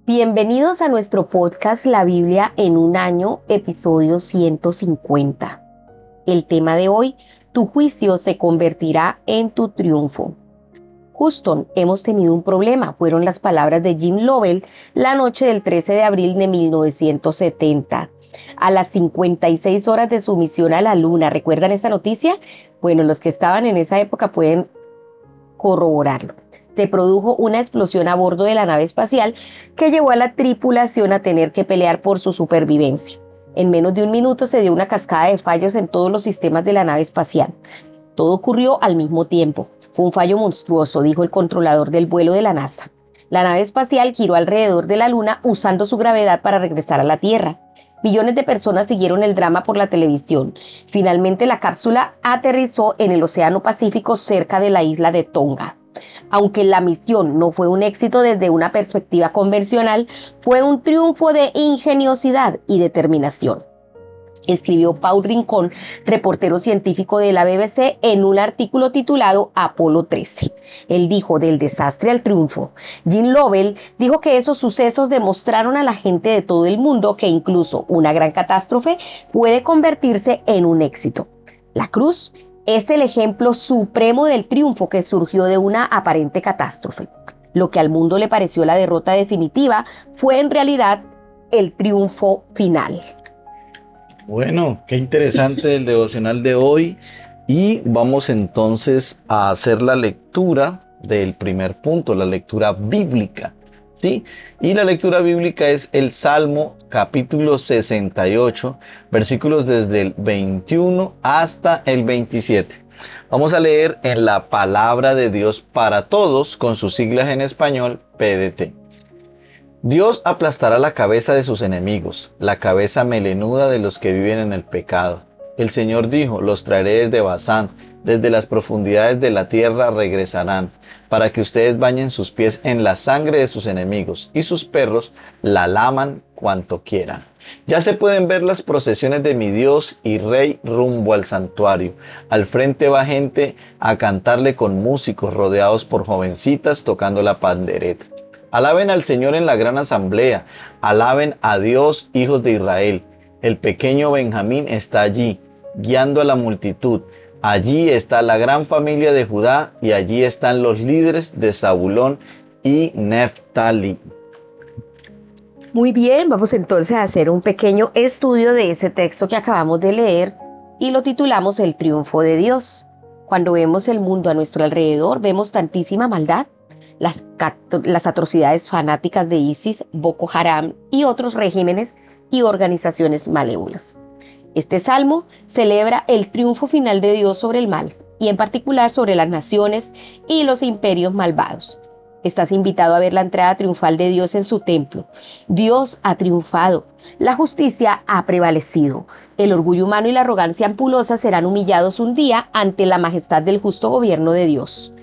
Bienvenidos a nuestro podcast La Biblia en un año, episodio 150. El tema de hoy, tu juicio se convertirá en tu triunfo. Houston, hemos tenido un problema, fueron las palabras de Jim Lovell la noche del 13 de abril de 1970. A las 56 horas de su misión a la Luna, ¿recuerdan esa noticia? Bueno, los que estaban en esa época pueden corroborarlo. Se produjo una explosión a bordo de la nave espacial que llevó a la tripulación a tener que pelear por su supervivencia. En menos de un minuto se dio una cascada de fallos en todos los sistemas de la nave espacial. Todo ocurrió al mismo tiempo. Fue un fallo monstruoso, dijo el controlador del vuelo de la NASA. La nave espacial giró alrededor de la Luna usando su gravedad para regresar a la Tierra. Millones de personas siguieron el drama por la televisión. Finalmente la cápsula aterrizó en el Océano Pacífico cerca de la isla de Tonga. Aunque la misión no fue un éxito desde una perspectiva convencional, fue un triunfo de ingeniosidad y determinación. Escribió Paul Rincón, reportero científico de la BBC, en un artículo titulado Apolo 13. Él dijo: del desastre al triunfo. Jim Lovell dijo que esos sucesos demostraron a la gente de todo el mundo que incluso una gran catástrofe puede convertirse en un éxito. La cruz es el ejemplo supremo del triunfo que surgió de una aparente catástrofe. Lo que al mundo le pareció la derrota definitiva fue en realidad el triunfo final. Bueno, qué interesante el devocional de hoy, y vamos entonces a hacer la lectura del primer punto, la lectura bíblica, ¿sí? Y la lectura bíblica es el Salmo capítulo 68, versículos desde el 21 hasta el 27. Vamos a leer en la Palabra de Dios para Todos, con sus siglas en español, PDT. Dios aplastará la cabeza de sus enemigos, la cabeza melenuda de los que viven en el pecado. El Señor dijo: los traeré desde Basán, desde las profundidades de la tierra regresarán, para que ustedes bañen sus pies en la sangre de sus enemigos, y sus perros la laman cuanto quieran. Ya se pueden ver las procesiones de mi Dios y Rey rumbo al santuario. Al frente va gente a cantarle con músicos, rodeados por jovencitas tocando la pandereta. Alaben al Señor en la gran asamblea, alaben a Dios, hijos de Israel. El pequeño Benjamín está allí, guiando a la multitud. Allí está la gran familia de Judá, y allí están los líderes de Zabulón y Neftalí. Muy bien, vamos entonces a hacer un pequeño estudio de ese texto que acabamos de leer y lo titulamos El triunfo de Dios. Cuando vemos el mundo a nuestro alrededor, vemos tantísima maldad. Las atrocidades fanáticas de ISIS, Boko Haram y otros regímenes y organizaciones malévolas. Este salmo celebra el triunfo final de Dios sobre el mal, y en particular sobre las naciones y los imperios malvados. Estás invitado a ver la entrada triunfal de Dios en su templo. Dios ha triunfado, la justicia ha prevalecido, el orgullo humano y la arrogancia ampulosa serán humillados un día ante la majestad del justo gobierno de Dios.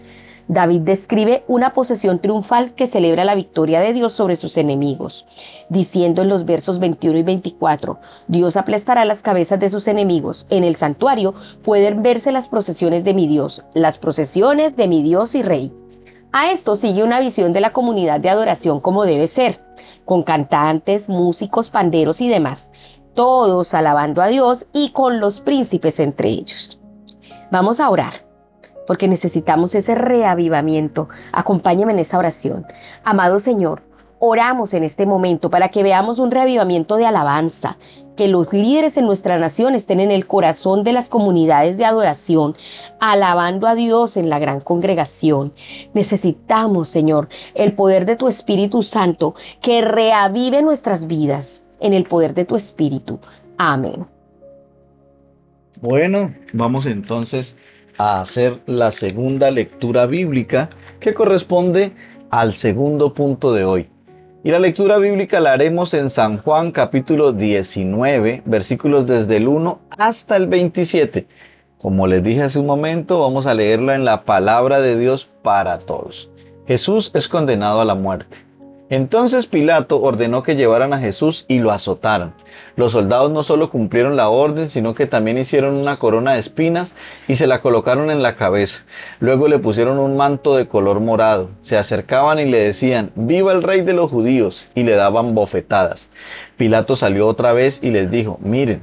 David describe una posesión triunfal que celebra la victoria de Dios sobre sus enemigos, diciendo en los versos 21 y 24, Dios aplastará las cabezas de sus enemigos. En el santuario pueden verse las procesiones de mi Dios, las procesiones de mi Dios y Rey. A esto sigue una visión de la comunidad de adoración como debe ser, con cantantes, músicos, panderos y demás, todos alabando a Dios y con los príncipes entre ellos. Vamos a orar, porque necesitamos ese reavivamiento. Acompáñame en esa oración. Amado Señor, oramos en este momento para que veamos un reavivamiento de alabanza, que los líderes de nuestra nación estén en el corazón de las comunidades de adoración, alabando a Dios en la gran congregación. Necesitamos, Señor, el poder de tu Espíritu Santo que reavive nuestras vidas en el poder de tu Espíritu. Amén. Bueno, vamos entonces a hacer la segunda lectura bíblica, que corresponde al segundo punto de hoy. Y la lectura bíblica la haremos en San Juan capítulo 19, versículos desde el 1 hasta el 27. Como les dije hace un momento, vamos a leerla en la Palabra de Dios para Todos. Jesús es condenado a la muerte. Entonces Pilato ordenó que llevaran a Jesús y lo azotaran. Los soldados no solo cumplieron la orden, sino que también hicieron una corona de espinas y se la colocaron en la cabeza. Luego le pusieron un manto de color morado. Se acercaban y le decían: «¡Viva el rey de los judíos!» y le daban bofetadas. Pilato salió otra vez y les dijo: «Miren,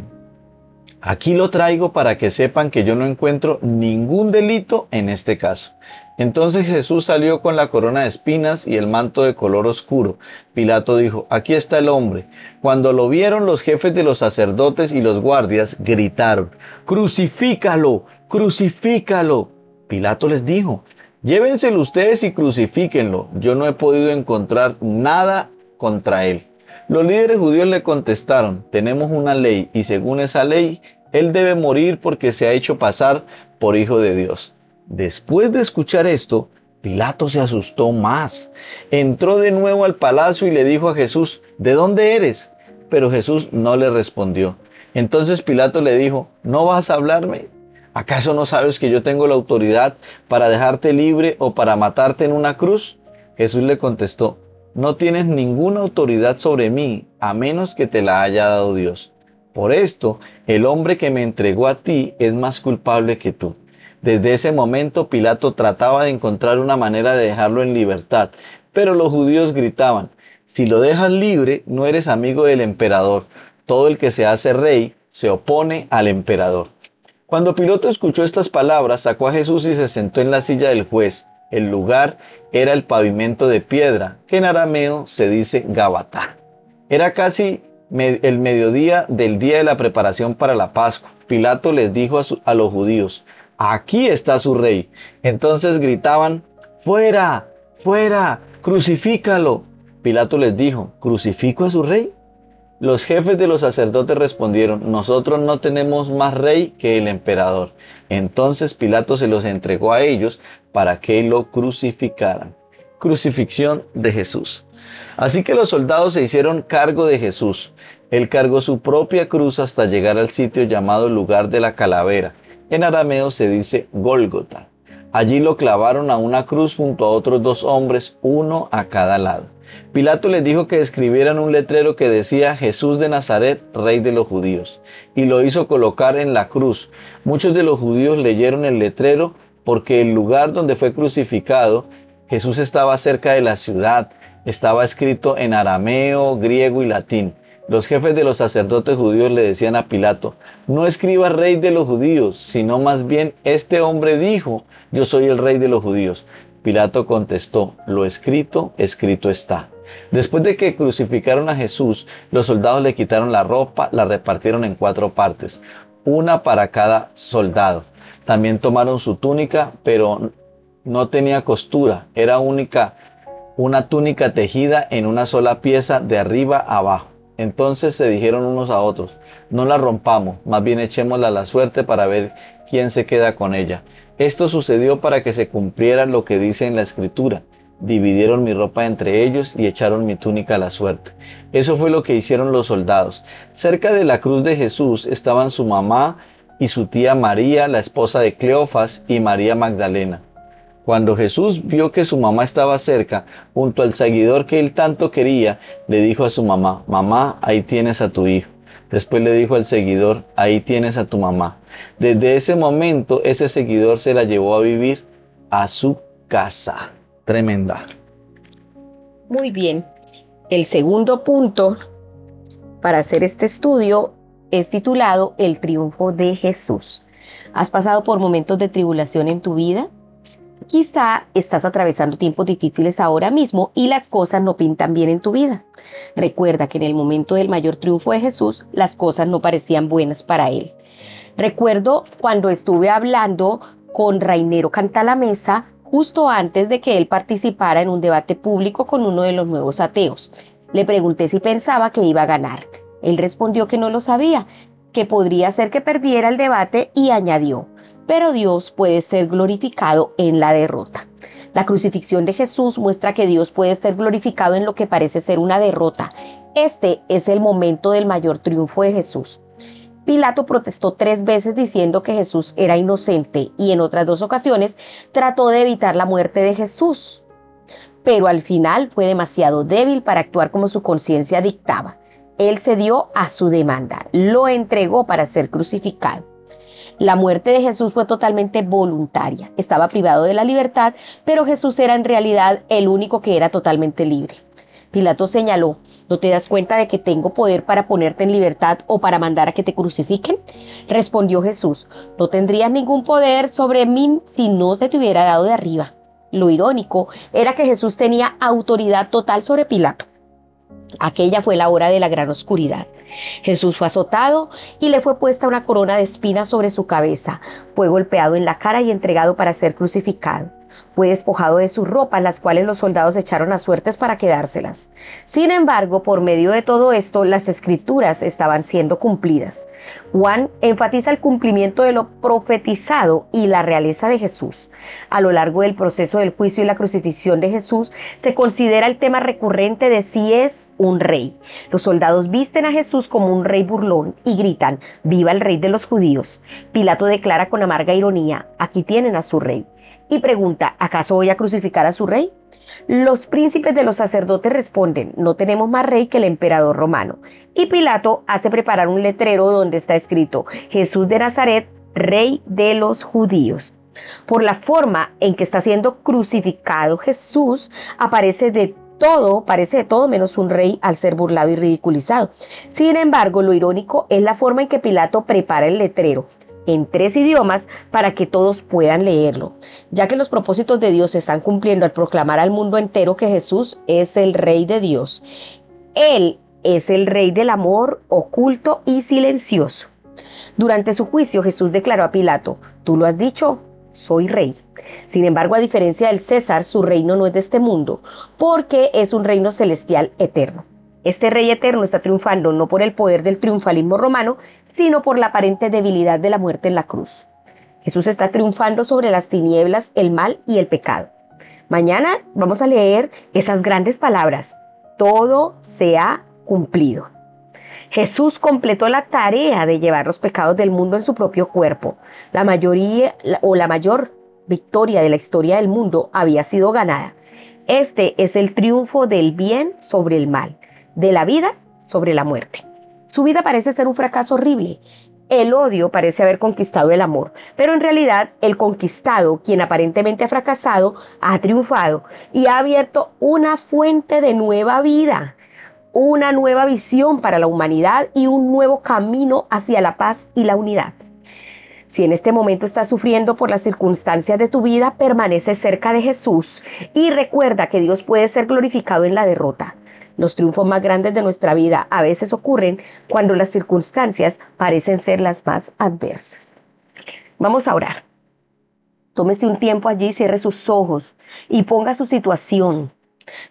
aquí lo traigo para que sepan que yo no encuentro ningún delito en este caso». Entonces Jesús salió con la corona de espinas y el manto de color oscuro. Pilato dijo: «Aquí está el hombre». Cuando lo vieron, los jefes de los sacerdotes y los guardias gritaron: «¡Crucifícalo! ¡Crucifícalo!». Pilato les dijo: «Llévenselo ustedes y crucifíquenlo. Yo no he podido encontrar nada contra él». Los líderes judíos le contestaron: «Tenemos una ley y según esa ley, él debe morir porque se ha hecho pasar por hijo de Dios». Después de escuchar esto, Pilato se asustó más. Entró de nuevo al palacio y le dijo a Jesús: «¿De dónde eres?». Pero Jesús no le respondió. Entonces Pilato le dijo: «¿No vas a hablarme? ¿Acaso no sabes que yo tengo la autoridad para dejarte libre o para matarte en una cruz?». Jesús le contestó: «No tienes ninguna autoridad sobre mí, a menos que te la haya dado Dios. Por esto, el hombre que me entregó a ti es más culpable que tú». Desde ese momento Pilato trataba de encontrar una manera de dejarlo en libertad, pero los judíos gritaban: «Si lo dejas libre, no eres amigo del emperador. Todo el que se hace rey se opone al emperador». Cuando Pilato escuchó estas palabras, sacó a Jesús y se sentó en la silla del juez. El lugar era el pavimento de piedra, que en arameo se dice Gabatá. Era casi el mediodía del día de la preparación para la Pascua. Pilato les dijo a los judíos: «Aquí está su rey». Entonces gritaban: «¡Fuera! ¡Fuera! ¡Crucifícalo!». Pilato les dijo: «¿Crucifico a su rey?». Los jefes de los sacerdotes respondieron: «Nosotros no tenemos más rey que el emperador». Entonces Pilato se los entregó a ellos para que lo crucificaran. Crucifixión de Jesús. Así que los soldados se hicieron cargo de Jesús. Él cargó su propia cruz hasta llegar al sitio llamado Lugar de la Calavera. En arameo se dice Gólgota. Allí lo clavaron a una cruz junto a otros 2 hombres, uno a cada lado. Pilato les dijo que escribieran un letrero que decía: «Jesús de Nazaret, Rey de los Judíos», y lo hizo colocar en la cruz. Muchos de los judíos leyeron el letrero porque el lugar donde fue crucificado, Jesús, estaba cerca de la ciudad. Estaba escrito en arameo, griego y latín. Los jefes de los sacerdotes judíos le decían a Pilato: «No escriba Rey de los Judíos, sino más bien: este hombre dijo: yo soy el Rey de los Judíos». Pilato contestó: «Lo escrito, escrito está». Después de que crucificaron a Jesús, los soldados le quitaron la ropa, la repartieron en 4 partes, una para cada soldado. También tomaron su túnica, pero no tenía costura, era una túnica tejida en una sola pieza de arriba a abajo. Entonces se dijeron unos a otros: «No la rompamos, más bien echémosla a la suerte para ver quién se queda con ella». Esto sucedió para que se cumpliera lo que dice en la Escritura: «Dividieron mi ropa entre ellos y echaron mi túnica a la suerte». Eso fue lo que hicieron los soldados. Cerca de la cruz de Jesús estaban su mamá y su tía María, la esposa de Cleofas, y María Magdalena. Cuando Jesús vio que su mamá estaba cerca, junto al seguidor que él tanto quería, le dijo a su mamá: «Mamá, ahí tienes a tu hijo». Después le dijo al seguidor: «Ahí tienes a tu mamá». Desde ese momento, ese seguidor se la llevó a vivir a su casa. Tremenda. Muy bien. El segundo punto para hacer este estudio es titulado El triunfo de Jesús. ¿Has pasado por momentos de tribulación en tu vida? Quizá estás atravesando tiempos difíciles ahora mismo y las cosas no pintan bien en tu vida. Recuerda que en el momento del mayor triunfo de Jesús, las cosas no parecían buenas para él. Recuerdo cuando estuve hablando con Rainero Cantalamesa justo antes de que él participara en un debate público con uno de los nuevos ateos. Le pregunté si pensaba que iba a ganar. Él respondió que no lo sabía, que podría ser que perdiera el debate y añadió: «Pero Dios puede ser glorificado en la derrota». La crucifixión de Jesús muestra que Dios puede ser glorificado en lo que parece ser una derrota. Este es el momento del mayor triunfo de Jesús. Pilato protestó 3 veces diciendo que Jesús era inocente y en otras 2 ocasiones trató de evitar la muerte de Jesús. pero al final fue demasiado débil para actuar como su conciencia dictaba. Él cedió a su demanda, lo entregó para ser crucificado. La muerte de Jesús fue totalmente voluntaria. Estaba privado de la libertad, pero Jesús era en realidad el único que era totalmente libre. Pilato señaló: ¿no te das cuenta de que tengo poder para ponerte en libertad o para mandar a que te crucifiquen? Respondió Jesús: no tendrías ningún poder sobre mí si no se te hubiera dado de arriba. Lo irónico era que Jesús tenía autoridad total sobre Pilato. Aquella fue la hora de la gran oscuridad. Jesús fue azotado y le fue puesta una corona de espinas sobre su cabeza. Fue golpeado en la cara y entregado para ser crucificado. Fue despojado de sus ropas, las cuales los soldados echaron a suertes para quedárselas. Sin embargo, por medio de todo esto, las escrituras estaban siendo cumplidas. Juan enfatiza el cumplimiento de lo profetizado y la realeza de Jesús. A lo largo del proceso del juicio y la crucifixión de Jesús, se considera el tema recurrente de si es un rey. Los soldados visten a Jesús como un rey burlón y gritan: ¡viva el rey de los judíos! Pilato declara con amarga ironía: aquí tienen a su rey. Y pregunta: ¿acaso voy a crucificar a su rey? Los príncipes de los sacerdotes responden: no tenemos más rey que el emperador romano. Y Pilato hace preparar un letrero donde está escrito: Jesús de Nazaret, rey de los judíos. Por la forma en que está siendo crucificado, Jesús parece de todo menos un rey al ser burlado y ridiculizado. Sin embargo, lo irónico es la forma en que Pilato prepara el letrero en 3 idiomas para que todos puedan leerlo, ya que los propósitos de Dios se están cumpliendo al proclamar al mundo entero que Jesús es el Rey de Dios. Él es el Rey del amor oculto y silencioso. Durante su juicio, Jesús declaró a Pilato: tú lo has dicho, soy rey. Sin embargo, a diferencia del César, su reino no es de este mundo, porque es un reino celestial eterno. Este rey eterno está triunfando no por el poder del triunfalismo romano, sino por la aparente debilidad de la muerte en la cruz. Jesús está triunfando sobre las tinieblas, el mal y el pecado. Mañana vamos a leer esas grandes palabras: todo se ha cumplido. Jesús completó la tarea de llevar los pecados del mundo en su propio cuerpo. La mayor victoria de la historia del mundo había sido ganada. Este es el triunfo del bien sobre el mal, de la vida sobre la muerte. Su vida parece ser un fracaso horrible. El odio parece haber conquistado el amor, pero en realidad el conquistado, quien aparentemente ha fracasado, ha triunfado y ha abierto una fuente de nueva vida, una nueva visión para la humanidad y un nuevo camino hacia la paz y la unidad. Si en este momento estás sufriendo por las circunstancias de tu vida, permanece cerca de Jesús y recuerda que Dios puede ser glorificado en la derrota. Los triunfos más grandes de nuestra vida a veces ocurren cuando las circunstancias parecen ser las más adversas. Vamos a orar. Tómese un tiempo allí, cierre sus ojos y ponga su situación.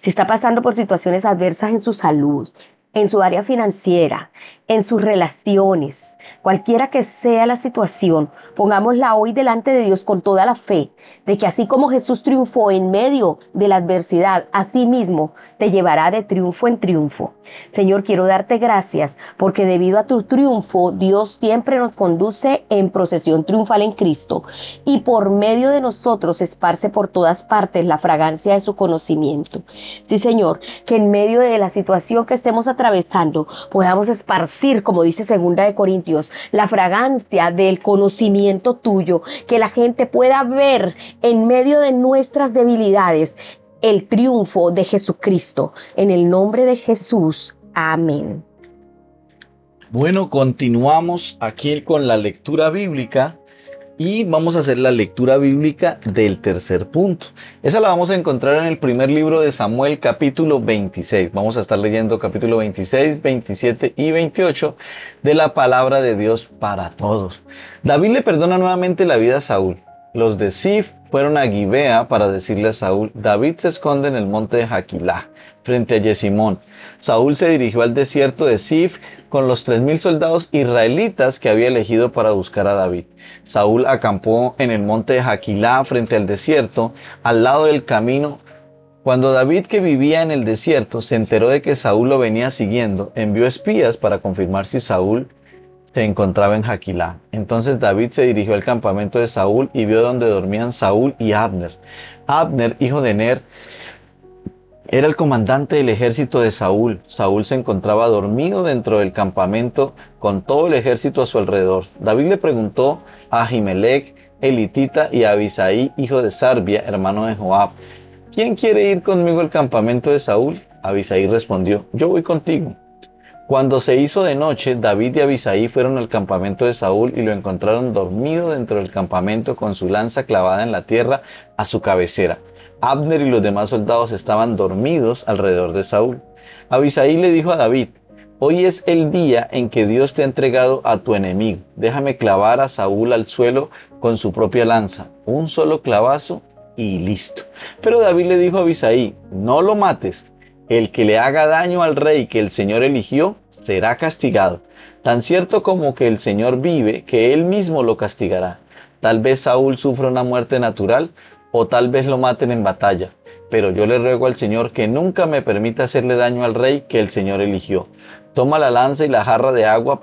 Si está pasando por situaciones adversas en su salud, en su área financiera, en sus relaciones, cualquiera que sea la situación, pongámosla hoy delante de Dios con toda la fe de que así como Jesús triunfó en medio de la adversidad, así mismo te llevará de triunfo en triunfo. Señor, quiero darte gracias porque debido a tu triunfo, Dios siempre nos conduce en procesión triunfal en Cristo y por medio de nosotros esparce por todas partes la fragancia de su conocimiento. Sí, Señor, que en medio de la situación que estemos atravesando podamos esparcir, como dice 2 de Corintios, la fragancia del conocimiento tuyo, que la gente pueda ver en medio de nuestras debilidades el triunfo de Jesucristo. En el nombre de Jesús. Amén. Bueno, continuamos aquí con la lectura bíblica y vamos a hacer la lectura bíblica del tercer punto. Esa la vamos a encontrar en el primer libro de Samuel, capítulo 26. Vamos a estar leyendo capítulo 26, 27 y 28 de la palabra de Dios para todos. David le perdona nuevamente la vida a Saúl. Los de Zif fueron a Gibea para decirle a Saúl: David se esconde en el monte de Jaquilá, frente a Yesimón. Saúl se dirigió al desierto de Zif con los 3000 soldados israelitas que había elegido para buscar a David. Saúl acampó en el monte de Jaquilá, frente al desierto, al lado del camino. Cuando David, que vivía en el desierto, se enteró de que Saúl lo venía siguiendo, envió espías para confirmar si Saúl se encontraba en Jaquilá. Entonces David se dirigió al campamento de Saúl y vio donde dormían Saúl y Abner. Abner, hijo de Ner, Era el comandante del ejército de Saúl. Saúl se encontraba dormido dentro del campamento con todo el ejército a su alrededor. David le preguntó a Ahimelech, elitita, y a Abisai, hijo de Sarbia, hermano de Joab: ¿quién quiere ir conmigo al campamento de Saúl? Abisai respondió: yo voy contigo. Cuando se hizo de noche, David y Abisai fueron al campamento de Saúl y lo encontraron dormido dentro del campamento con su lanza clavada en la tierra a su cabecera. Abner y los demás soldados estaban dormidos alrededor de Saúl. Abisai le dijo a David: hoy es el día en que Dios te ha entregado a tu enemigo. Déjame clavar a Saúl al suelo con su propia lanza. Un solo clavazo y listo. Pero David le dijo a Abisai: no lo mates. El que le haga daño al rey que el Señor eligió será castigado. Tan cierto como que el Señor vive, que él mismo lo castigará. Tal vez Saúl sufra una muerte natural, o tal vez lo maten en batalla. Pero yo le ruego al Señor que nunca me permita hacerle daño al rey que el Señor eligió. Toma la lanza y la jarra de agua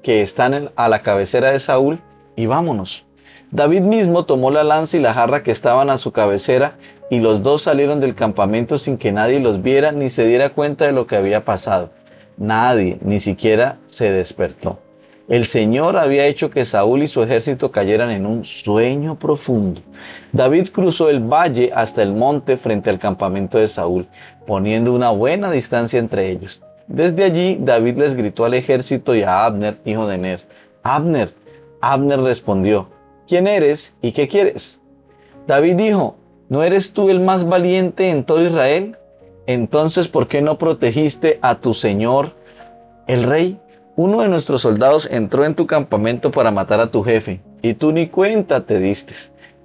que están a la cabecera de Saúl, y vámonos. David mismo tomó la lanza y la jarra que estaban a su cabecera, y los dos salieron del campamento sin que nadie los viera ni se diera cuenta de lo que había pasado. Nadie, ni siquiera se despertó. El Señor había hecho que Saúl y su ejército cayeran en un sueño profundo. David cruzó el valle hasta el monte frente al campamento de Saúl, poniendo una buena distancia entre ellos. Desde allí, David les gritó al ejército y a Abner, hijo de Ner: Abner. Abner respondió: ¿quién eres y qué quieres? David dijo: ¿no eres tú el más valiente en todo Israel? Entonces, ¿por qué no protegiste a tu señor, el rey? Uno de nuestros soldados entró en tu campamento para matar a tu jefe, y tú ni cuenta te diste.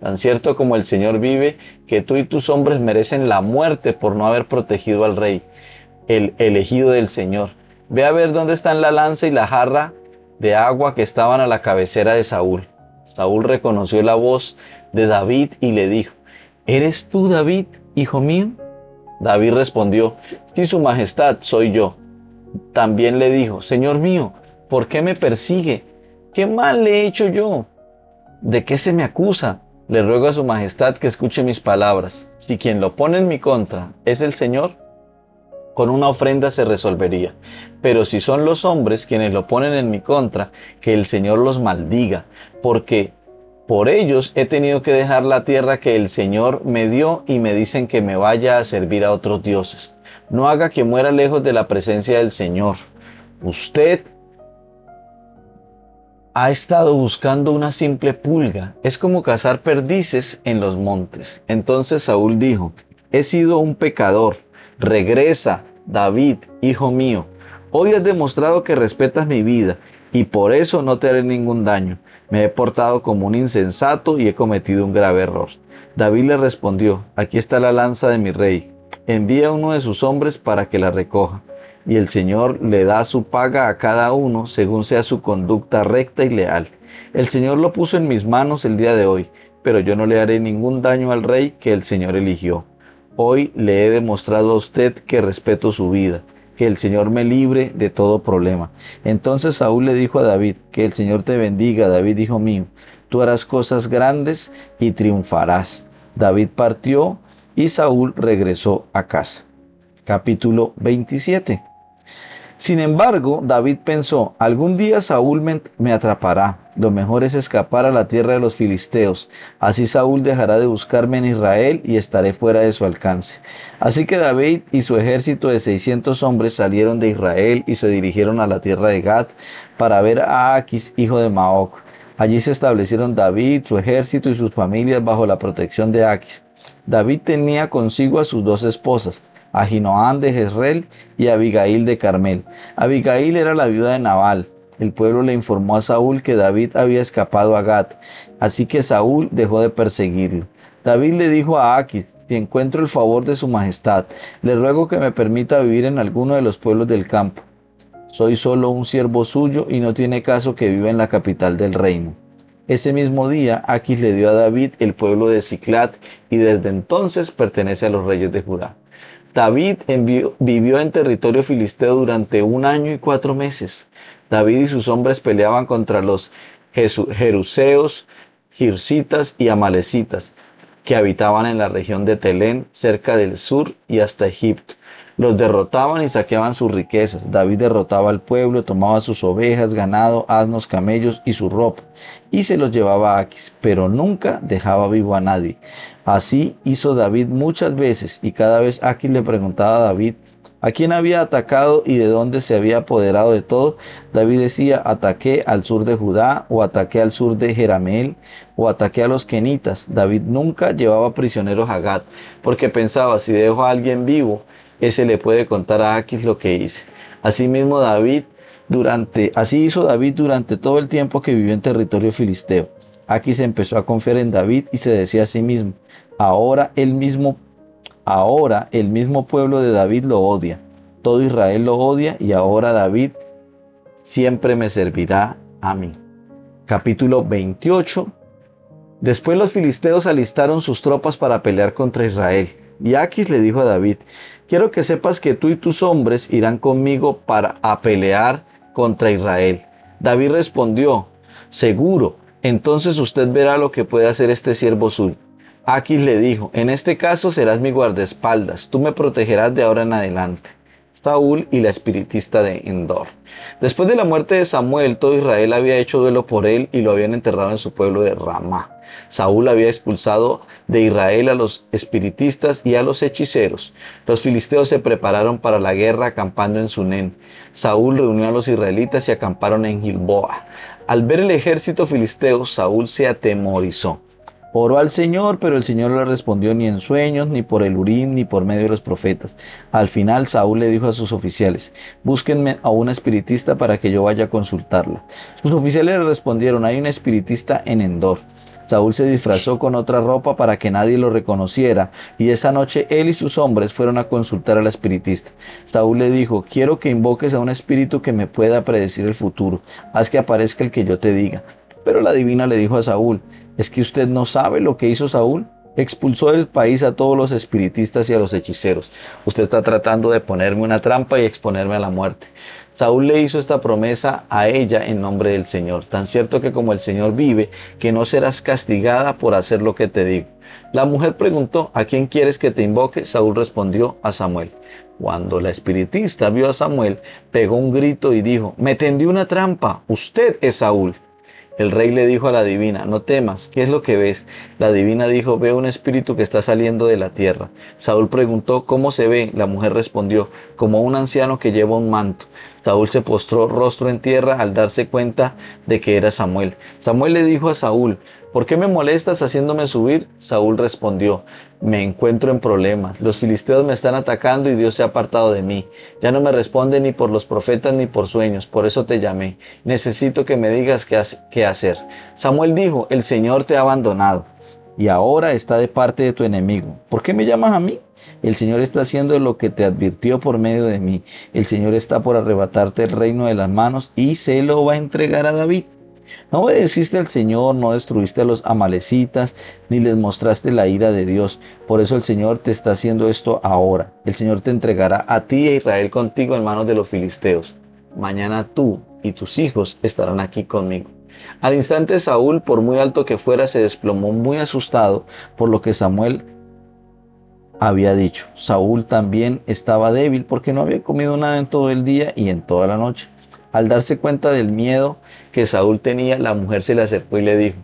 Tan cierto como el Señor vive, que tú y tus hombres merecen la muerte por no haber protegido al rey, el elegido del Señor. Ve a ver dónde están la lanza y la jarra de agua que estaban a la cabecera de Saúl. Saúl reconoció la voz de David y le dijo: ¿eres tú, David, hijo mío? David respondió: sí, su majestad, soy yo. También le dijo: Señor mío, ¿por qué me persigue? ¿Qué mal le he hecho yo? ¿De qué se me acusa? Le ruego a su majestad que escuche mis palabras. Si quien lo pone en mi contra es el Señor, con una ofrenda se resolvería. Pero si son los hombres quienes lo ponen en mi contra, que el Señor los maldiga, porque por ellos he tenido que dejar la tierra que el Señor me dio, y me dicen que me vaya a servir a otros dioses. No haga que muera lejos de la presencia del Señor. Usted ha estado buscando una simple pulga. Es como cazar perdices en los montes. Entonces Saúl dijo: he sido un pecador. Regresa, David, hijo mío. Hoy has demostrado que respetas mi vida, y por eso no te haré ningún daño. Me he portado como un insensato y he cometido un grave error. David le respondió: aquí está la lanza de mi rey. Envía a uno de sus hombres para que la recoja, y el Señor le da su paga a cada uno según sea su conducta recta y leal. El Señor lo puso en mis manos el día de hoy, pero yo no le haré ningún daño al rey que el Señor eligió. Hoy le he demostrado a usted que respeto su vida. Que el Señor me libre de todo problema. Entonces Saúl le dijo a David: que el Señor te bendiga, David, hijo mío. Tú harás cosas grandes y triunfarás. David partió y Saúl regresó a casa. Capítulo 27. Sin embargo, David pensó: algún día Saúl me atrapará. Lo mejor es escapar a la tierra de los filisteos. Así Saúl dejará de buscarme en Israel y estaré fuera de su alcance. Así que David y su ejército de 600 hombres salieron de Israel y se dirigieron a la tierra de Gad para ver a Aquis, hijo de Maoc. Allí se establecieron David, su ejército y sus familias bajo la protección de Aquis. David tenía consigo a sus 2 esposas, Ahinoam de Jezreel y Abigail de Carmel. Abigail era la viuda de Nabal. El pueblo le informó a Saúl que David había escapado a Gat, así que Saúl dejó de perseguirlo. David le dijo a Aquis: si encuentro el favor de su majestad, le ruego que me permita vivir en alguno de los pueblos del campo. Soy solo un siervo suyo y no tiene caso que viva en la capital del reino. Ese mismo día, Aquis le dio a David el pueblo de Siclat, y desde entonces pertenece a los reyes de Judá. David vivió en territorio filisteo durante 1 año y 4 meses. David y sus hombres peleaban contra los jeruseos, girsitas y amalecitas. que habitaban en la región de Telén, cerca del sur y hasta Egipto. Los derrotaban y saqueaban sus riquezas. David derrotaba al pueblo, tomaba sus ovejas, ganado, asnos, camellos y su ropa, y se los llevaba a Aquis, pero nunca dejaba vivo a nadie. Así hizo David muchas veces, y cada vez Aquis le preguntaba a David a quién había atacado y de dónde se había apoderado de todo. David decía: ataqué al sur de Judá, o ataqué al sur de Jerameel, o ataqué a los kenitas. David nunca llevaba prisioneros a Gat, porque pensaba: si dejo a alguien vivo, ese le puede contar a Aquis lo que hice. Así hizo David durante todo el tiempo que vivió en territorio filisteo. Aquis empezó a confiar en David y se decía a sí mismo: ahora el mismo pueblo de David lo odia, todo Israel lo odia, y ahora David siempre me servirá a mí. Capítulo 28. Después los filisteos alistaron sus tropas para pelear contra Israel, y Aquis le dijo a David: quiero que sepas que tú y tus hombres irán conmigo a pelear contra Israel. David respondió: seguro, entonces usted verá lo que puede hacer este siervo suyo. Aquis le dijo: en este caso serás mi guardaespaldas, tú me protegerás de ahora en adelante. Saúl y la espiritista de Endor. Después de la muerte de Samuel, todo Israel había hecho duelo por él y lo habían enterrado en su pueblo de Ramá. Saúl había expulsado de Israel a los espiritistas y a los hechiceros. Los filisteos se prepararon para la guerra acampando en Sunén. Saúl reunió a los israelitas y acamparon en Gilboa. Al ver el ejército filisteo, Saúl se atemorizó. Oró al Señor, pero el Señor no le respondió ni en sueños, ni por el Urim, ni por medio de los profetas. Al final Saúl le dijo a sus oficiales: búsquenme a una espiritista para que yo vaya a consultarla. Sus oficiales le respondieron: hay una espiritista en Endor. Saúl se disfrazó con otra ropa para que nadie lo reconociera, y esa noche él y sus hombres fueron a consultar a la espiritista. Saúl le dijo: quiero que invoques a un espíritu que me pueda predecir el futuro. Haz que aparezca el que yo te diga. Pero la divina le dijo a Saúl: ¿es que usted no sabe lo que hizo Saúl? Expulsó del país a todos los espiritistas y a los hechiceros. Usted está tratando de ponerme una trampa y exponerme a la muerte. Saúl le hizo esta promesa a ella en nombre del Señor: tan cierto que como el Señor vive, que no serás castigada por hacer lo que te digo. La mujer preguntó: ¿a quién quieres que te invoque? Saúl respondió: a Samuel. Cuando la espiritista vio a Samuel, pegó un grito y dijo: me tendió una trampa, usted es Saúl. El rey le dijo a la divina: no temas, ¿qué es lo que ves? La divina dijo: veo un espíritu que está saliendo de la tierra. Saúl preguntó: ¿cómo se ve? La mujer respondió: como un anciano que lleva un manto. Saúl se postró rostro en tierra al darse cuenta de que era Samuel. Samuel le dijo a Saúl: ¿por qué me molestas haciéndome subir? Saúl respondió: me encuentro en problemas. Los filisteos me están atacando y Dios se ha apartado de mí. Ya no me responde ni por los profetas ni por sueños. Por eso te llamé. Necesito que me digas qué hacer. Samuel dijo: el Señor te ha abandonado y ahora está de parte de tu enemigo. ¿Por qué me llamas a mí? El Señor está haciendo lo que te advirtió por medio de mí. El Señor está por arrebatarte el reino de las manos y se lo va a entregar a David. No obedeciste al Señor, no destruiste a los amalecitas, ni les mostraste la ira de Dios. Por eso el Señor te está haciendo esto ahora. El Señor te entregará a ti e Israel contigo en manos de los filisteos. Mañana tú y tus hijos estarán aquí conmigo. Al instante Saúl, por muy alto que fuera, se desplomó muy asustado por lo que Samuel había dicho. Saúl también estaba débil porque no había comido nada en todo el día y en toda la noche. Al darse cuenta del miedo que Saúl tenía, la mujer se le acercó y le dijo: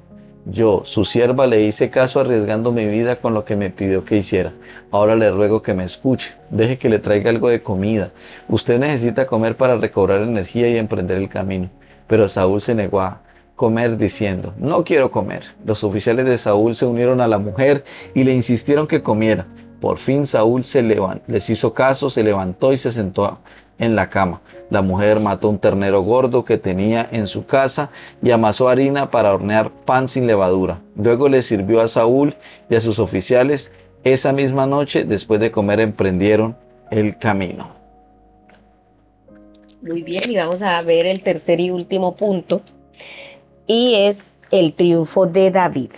yo, su sierva, le hice caso arriesgando mi vida con lo que me pidió que hiciera. Ahora le ruego que me escuche, deje que le traiga algo de comida. Usted necesita comer para recobrar energía y emprender el camino. Pero Saúl se negó a comer diciendo: no quiero comer. Los oficiales de Saúl se unieron a la mujer y le insistieron que comiera. Por fin Saúl les hizo caso, se levantó y se sentó en la cama. La mujer mató un ternero gordo que tenía en su casa y amasó harina para hornear pan sin levadura. Luego le sirvió a Saúl y a sus oficiales. Esa misma noche, después de comer, emprendieron el camino. Muy bien, y vamos a ver el tercer y último punto, y es el triunfo de David.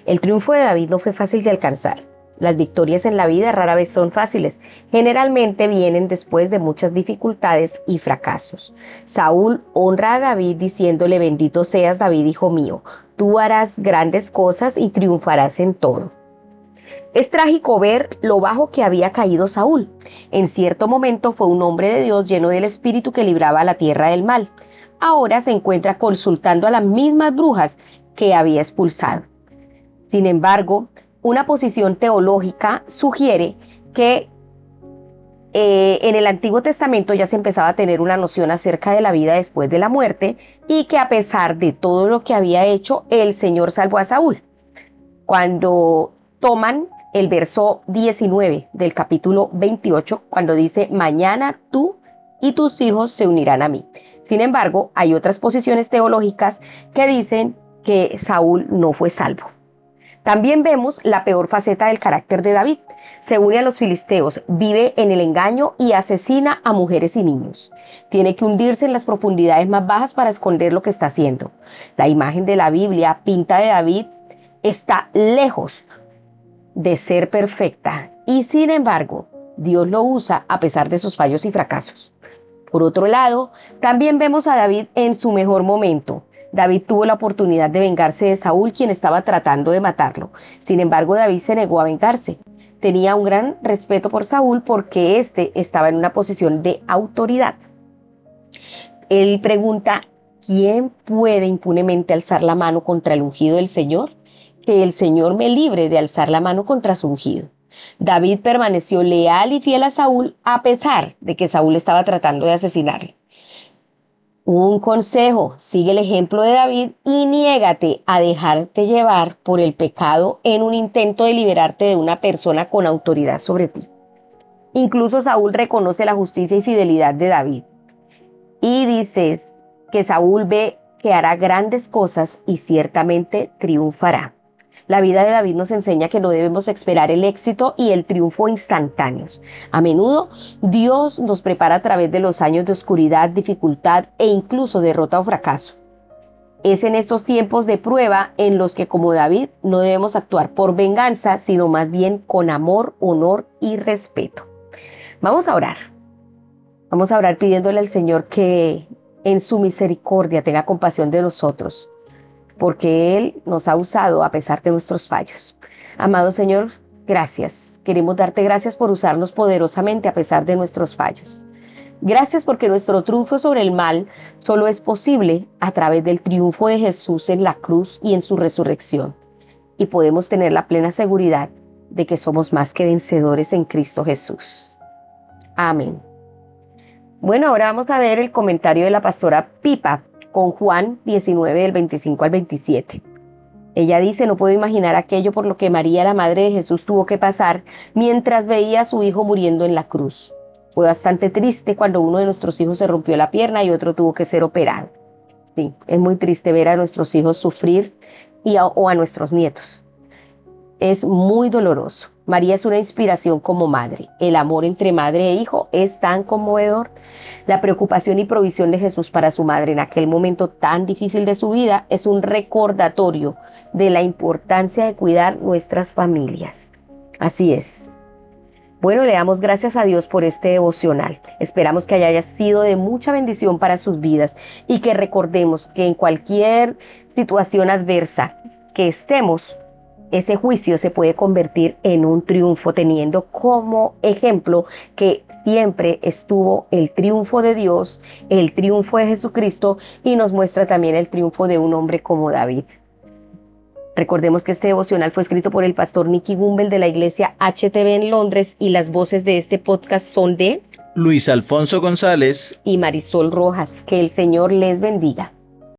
El triunfo de David no fue fácil de alcanzar. Las victorias en la vida rara vez son fáciles, generalmente vienen después de muchas dificultades y fracasos. Saúl honra a David diciéndole: bendito seas, David, hijo mío, tú harás grandes cosas y triunfarás en todo. Es trágico ver lo bajo que había caído Saúl. En cierto momento fue un hombre de Dios lleno del espíritu que libraba a la tierra del mal. Ahora se encuentra consultando a las mismas brujas que había expulsado. Sin embargo, una posición teológica sugiere que en el Antiguo Testamento ya se empezaba a tener una noción acerca de la vida después de la muerte y que a pesar de todo lo que había hecho, el Señor salvó a Saúl. Cuando toman el verso 19 del capítulo 28, cuando dice, mañana tú y tus hijos se unirán a mí. Sin embargo, hay otras posiciones teológicas que dicen que Saúl no fue salvo. También vemos la peor faceta del carácter de David. Se une a los filisteos, vive en el engaño y asesina a mujeres y niños. Tiene que hundirse en las profundidades más bajas para esconder lo que está haciendo. La imagen de la Biblia pinta de David está lejos de ser perfecta y sin embargo, Dios lo usa a pesar de sus fallos y fracasos. Por otro lado, también vemos a David en su mejor momento. David tuvo la oportunidad de vengarse de Saúl, quien estaba tratando de matarlo. Sin embargo, David se negó a vengarse. Tenía un gran respeto por Saúl porque éste estaba en una posición de autoridad. Él pregunta, ¿quién puede impunemente alzar la mano contra el ungido del Señor? Que el Señor me libre de alzar la mano contra su ungido. David permaneció leal y fiel a Saúl a pesar de que Saúl estaba tratando de asesinarlo. Un consejo, sigue el ejemplo de David y niégate a dejarte llevar por el pecado en un intento de liberarte de una persona con autoridad sobre ti. Incluso Saúl reconoce la justicia y fidelidad de David. Y dices que Saúl ve que hará grandes cosas y ciertamente triunfará. La vida de David nos enseña que no debemos esperar el éxito y el triunfo instantáneos. A menudo, Dios nos prepara a través de los años de oscuridad, dificultad e incluso derrota o fracaso. Es en estos tiempos de prueba en los que, como David, no debemos actuar por venganza, sino más bien con amor, honor y respeto. Vamos a orar. Vamos a orar pidiéndole al Señor que en su misericordia tenga compasión de nosotros, porque Él nos ha usado a pesar de nuestros fallos. Amado Señor, gracias. Queremos darte gracias por usarnos poderosamente a pesar de nuestros fallos. Gracias porque nuestro triunfo sobre el mal solo es posible a través del triunfo de Jesús en la cruz y en su resurrección. Y podemos tener la plena seguridad de que somos más que vencedores en Cristo Jesús. Amén. Bueno, ahora vamos a ver el comentario de la pastora Pipa con Juan 19 del 25 al 27. Ella dice, no puedo imaginar aquello por lo que María, la madre de Jesús, tuvo que pasar mientras veía a su hijo muriendo en la cruz. Fue bastante triste cuando uno de nuestros hijos se rompió la pierna y otro tuvo que ser operado. Sí, es muy triste ver a nuestros hijos sufrir o a nuestros nietos. Es muy doloroso. María es una inspiración como madre. El amor entre madre e hijo es tan conmovedor. La preocupación y provisión de Jesús para su madre en aquel momento tan difícil de su vida es un recordatorio de la importancia de cuidar nuestras familias. Así es. Bueno, le damos gracias a Dios por este devocional. Esperamos que haya sido de mucha bendición para sus vidas y que recordemos que en cualquier situación adversa que estemos, ese juicio se puede convertir en un triunfo, teniendo como ejemplo que siempre estuvo el triunfo de Dios, el triunfo de Jesucristo, y nos muestra también el triunfo de un hombre como David. Recordemos que este devocional fue escrito por el pastor Nicky Gumbel de la iglesia HTB en Londres y las voces de este podcast son de Luis Alfonso González y Marisol Rojas. Que el Señor les bendiga.